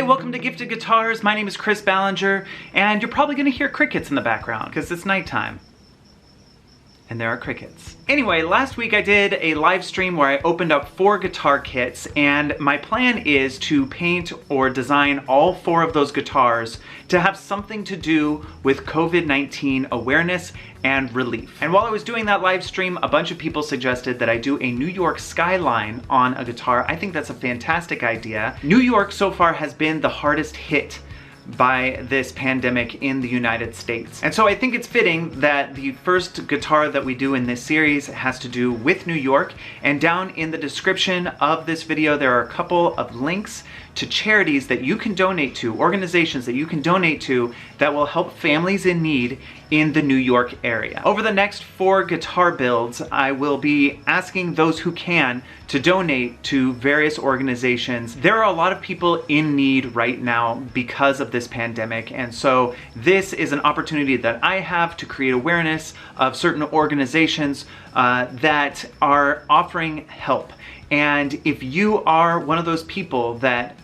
Hi, welcome to Gifted Guitars. My name is Chris Ballinger, and you're probably gonna hear crickets in the background because it's nighttime. And there are crickets. Anyway, last week I did a live stream where I opened up 4 guitar kits, and my plan is to paint or design all 4 of those guitars to have something to do with COVID-19 awareness and relief. And while I was doing that live stream, a bunch of people suggested that I do a New York Skyline on a guitar. I think that's a fantastic idea. New York so far has been the hardest hit by this pandemic in the United States. And so I think it's fitting that the first guitar that we do in this series has to do with New York, and down in the description of this video there are a couple of links to charities that you can donate to, organizations that you can donate to that will help families in need in the New York area. Over the next 4 guitar builds, I will be asking those who can to donate to various organizations. There are a lot of people in need right now because of this pandemic, and so this is an opportunity that I have to create awareness of certain organizations that are offering help. And if you are one of those people that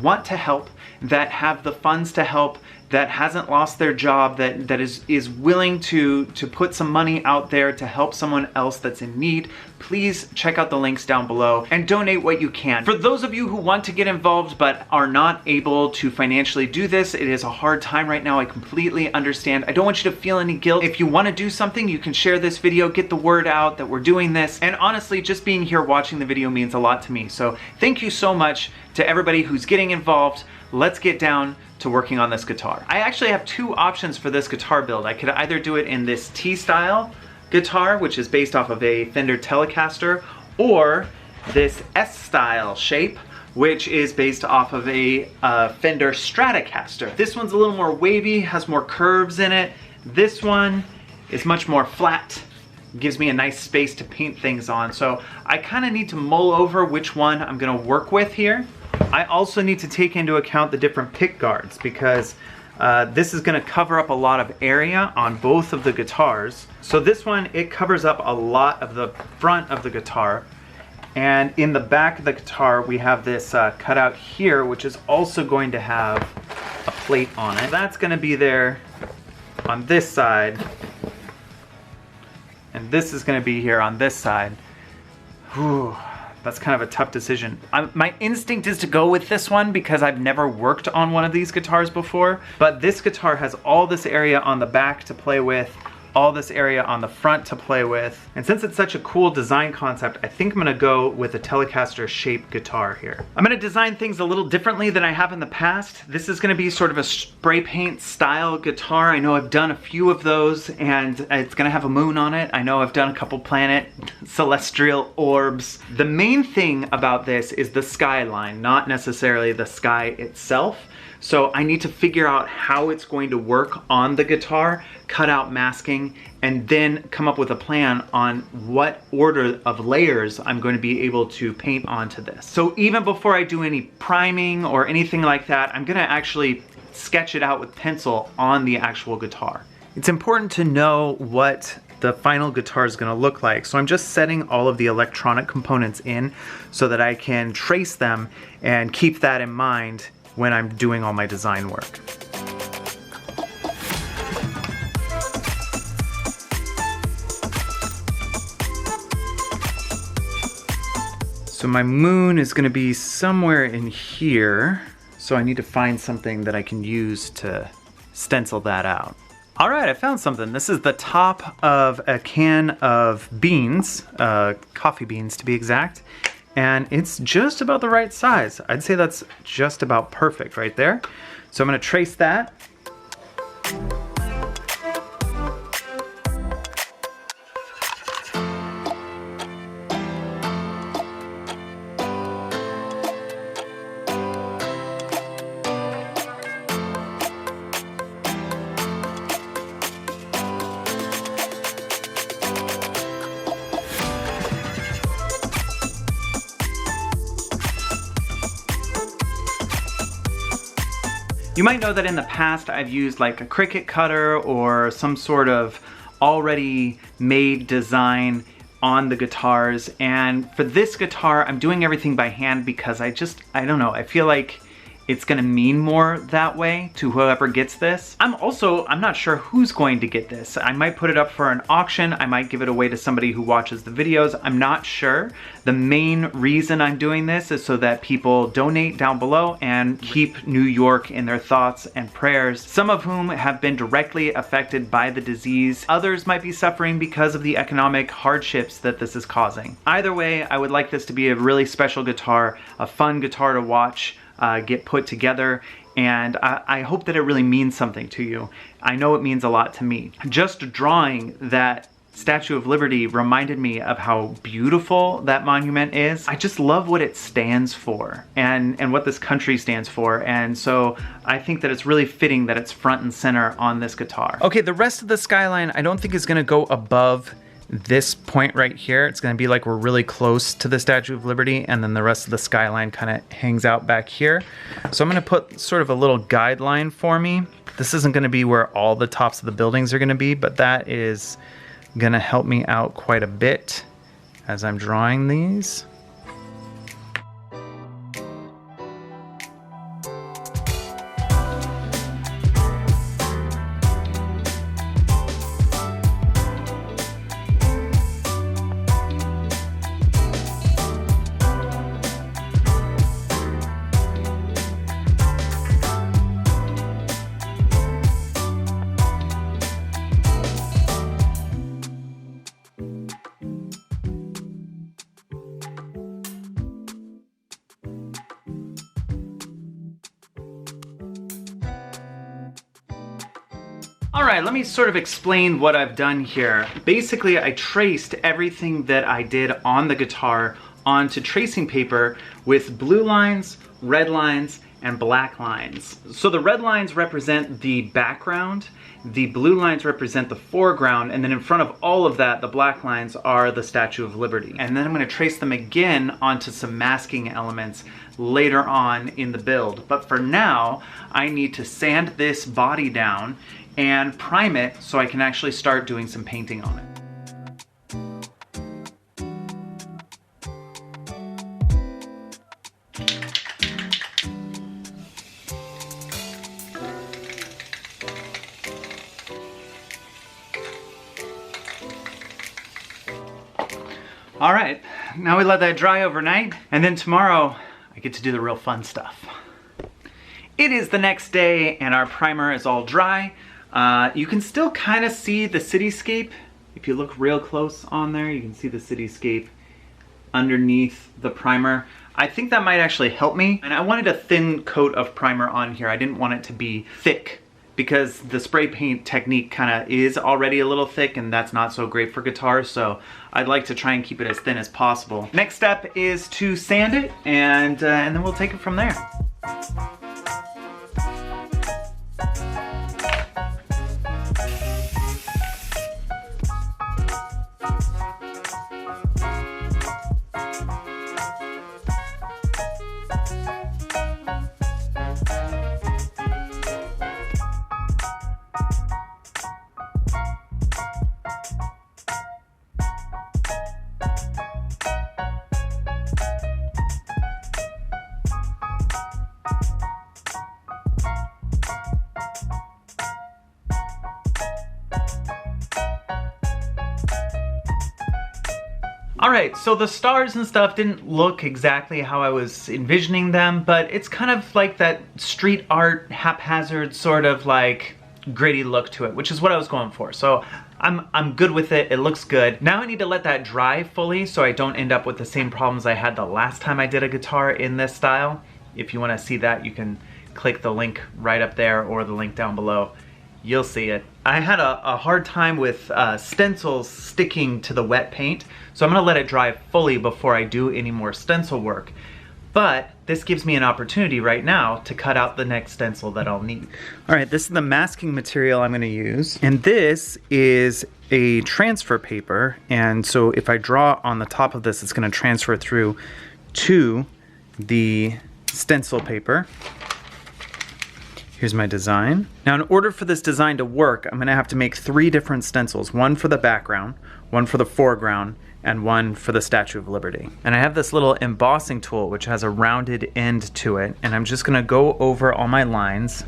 want to help, that have the funds to help, that hasn't lost their job, that is willing to put some money out there to help someone else that's in need, please check out the links down below and donate what you can. For those of you who want to get involved but are not able to financially do this, it is a hard time right now, I completely understand. I don't want you to feel any guilt. If you want to do something, you can share this video, get the word out that we're doing this, and honestly, just being here watching the video means a lot to me. So thank you so much to everybody who's getting involved. Let's get down to working on this guitar. I actually have 2 options for this guitar build. I could either do it in this T-style guitar, which is based off of a Fender Telecaster, or this S-style shape, which is based off of a Fender Stratocaster. This one's a little more wavy, has more curves in it. This one is much more flat, gives me a nice space to paint things on. So I kind of need to mull over which one I'm gonna work with here. I also need to take into account the different pick guards because this is going to cover up a lot of area on both of the guitars. So this one, it covers up a lot of the front of the guitar, and in the back of the guitar we have this cutout here, which is also going to have a plate on it. That's going to be there on this side, and this is going to be here on this side. Whew. That's kind of a tough decision. My instinct is to go with this one because I've never worked on one of these guitars before, but this guitar has all this area on the back to play with, all this area on the front to play with. And since it's such a cool design concept, I think I'm gonna go with a Telecaster shaped guitar here. I'm gonna design things a little differently than I have in the past. This is gonna be sort of a spray paint style guitar. I know I've done a few of those, and it's gonna have a moon on it. I know I've done a couple planet celestial orbs. The main thing about this is the skyline, not necessarily the sky itself. So I need to figure out how it's going to work on the guitar, cut out masking, and then come up with a plan on what order of layers I'm going to be able to paint onto this. So even before I do any priming or anything like that, I'm gonna actually sketch it out with pencil on the actual guitar. It's important to know what the final guitar is going to look like. So I'm just setting all of the electronic components in so that I can trace them and keep that in mind when I'm doing all my design work. So my moon is gonna be somewhere in here, so I need to find something that I can use to stencil that out. All right, I found something. This is the top of a can of beans, coffee beans to be exact, and it's just about the right size. I'd say that's just about perfect right there. So I'm gonna trace that. You might know that in the past I've used like a Cricut cutter or some sort of already made design on the guitars, and for this guitar I'm doing everything by hand because I don't know, I feel like it's gonna mean more that way to whoever gets this. I'm not sure who's going to get this. I might put it up for an auction. I might give it away to somebody who watches the videos. I'm not sure. The main reason I'm doing this is so that people donate down below and keep New York in their thoughts and prayers, some of whom have been directly affected by the disease. Others might be suffering because of the economic hardships that this is causing. Either way, I would like this to be a really special guitar, a fun guitar to watch, get put together, and I hope that it really means something to you. I know it means a lot to me. Just drawing that Statue of Liberty reminded me of how beautiful that monument is. I just love what it stands for and what this country stands for, and so I think that it's really fitting that it's front and center on this guitar. Okay, the rest of the Skyline I don't think is gonna go above this point right here. It's gonna be like we're really close to the Statue of Liberty, and then the rest of the Skyline kind of hangs out back here. So I'm gonna put sort of a little guideline for me. This isn't gonna be where all the tops of the buildings are gonna be, but that is gonna help me out quite a bit as I'm drawing these. All right, let me sort of explain what I've done here. Basically, I traced everything that I did on the guitar onto tracing paper with blue lines, red lines, and black lines. So the red lines represent the background, the blue lines represent the foreground, and then in front of all of that, the black lines are the Statue of Liberty. And then I'm gonna trace them again onto some masking elements later on in the build. But for now, I need to sand this body down and prime it so I can actually start doing some painting on it. All right, now we let that dry overnight, and then tomorrow I get to do the real fun stuff. It is the next day and our primer is all dry. You can still kind of see the cityscape. If you look real close on there, you can see the cityscape underneath the primer. I think that might actually help me. And I wanted a thin coat of primer on here. I didn't want it to be thick because the spray paint technique kind of is already a little thick, and that's not so great for guitars. So I'd like to try and keep it as thin as possible. Next step is to sand it, and then we'll take it from there. Alright, so the stars and stuff didn't look exactly how I was envisioning them, but it's kind of like that street art, haphazard, sort of like gritty look to it, which is what I was going for. So I'm good with it, it looks good. Now I need to let that dry fully so I don't end up with the same problems I had the last time I did a guitar in this style. If you want to see that, you can click the link right up there or the link down below. You'll see it. I had a hard time with stencils sticking to the wet paint, so I'm gonna let it dry fully before I do any more stencil work. But this gives me an opportunity right now to cut out the next stencil that I'll need. All right, this is the masking material I'm gonna use. And this is a transfer paper. And so if I draw on the top of this, it's gonna transfer through to the stencil paper. Here's my design. Now in order for this design to work, I'm gonna have to make 3 different stencils. One for the background, one for the foreground, and one for the Statue of Liberty. And I have this little embossing tool which has a rounded end to it, and I'm just gonna go over all my lines.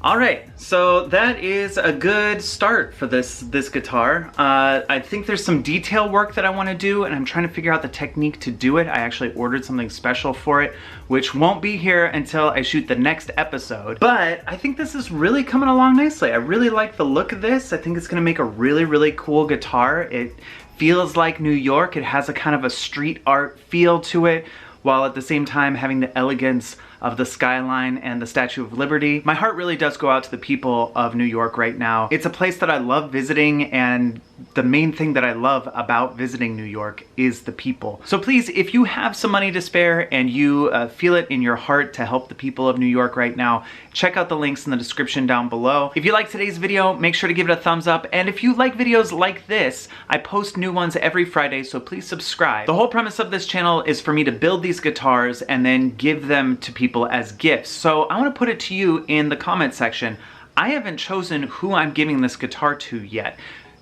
All right, so that is a good start for this guitar. I think there's some detail work that I want to do, and I'm trying to figure out the technique to do it. I actually ordered something special for it, which won't be here until I shoot the next episode. But I think this is really coming along nicely. I really like the look of this. I think it's gonna make a really, really cool guitar. It feels like New York. It has a kind of a street art feel to it, while at the same time having the elegance of the Skyline and the Statue of Liberty. My heart really does go out to the people of New York right now. It's a place that I love visiting, and the main thing that I love about visiting New York is the people. So please, if you have some money to spare and you feel it in your heart to help the people of New York right now, check out the links in the description down below. If you like today's video, make sure to give it a thumbs up. And if you like videos like this, I post new ones every Friday, so please subscribe. The whole premise of this channel is for me to build these guitars and then give them to people as gifts. So I want to put it to you in the comment section. I haven't chosen who I'm giving this guitar to yet.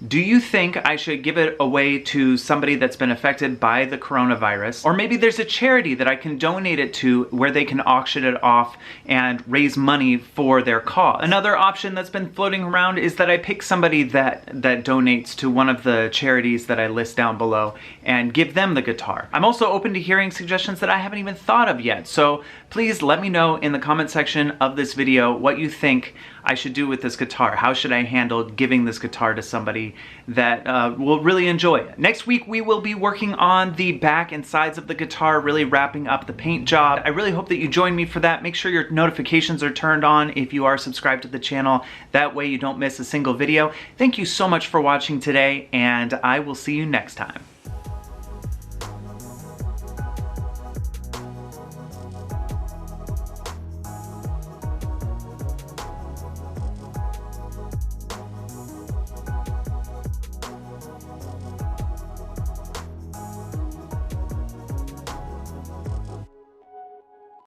Do you think I should give it away to somebody that's been affected by the coronavirus? Or maybe there's a charity that I can donate it to where they can auction it off and raise money for their cause. Another option that's been floating around is that I pick somebody that donates to one of the charities that I list down below and give them the guitar. I'm also open to hearing suggestions that I haven't even thought of yet, so please let me know in the comment section of this video what you think I should do with this guitar. How should I handle giving this guitar to somebody that will really enjoy it? Next week we will be working on the back and sides of the guitar, really wrapping up the paint job. I really hope that you join me for that. Make sure your notifications are turned on if you are subscribed to the channel. That way you don't miss a single video. Thank you so much for watching today, and I will see you next time.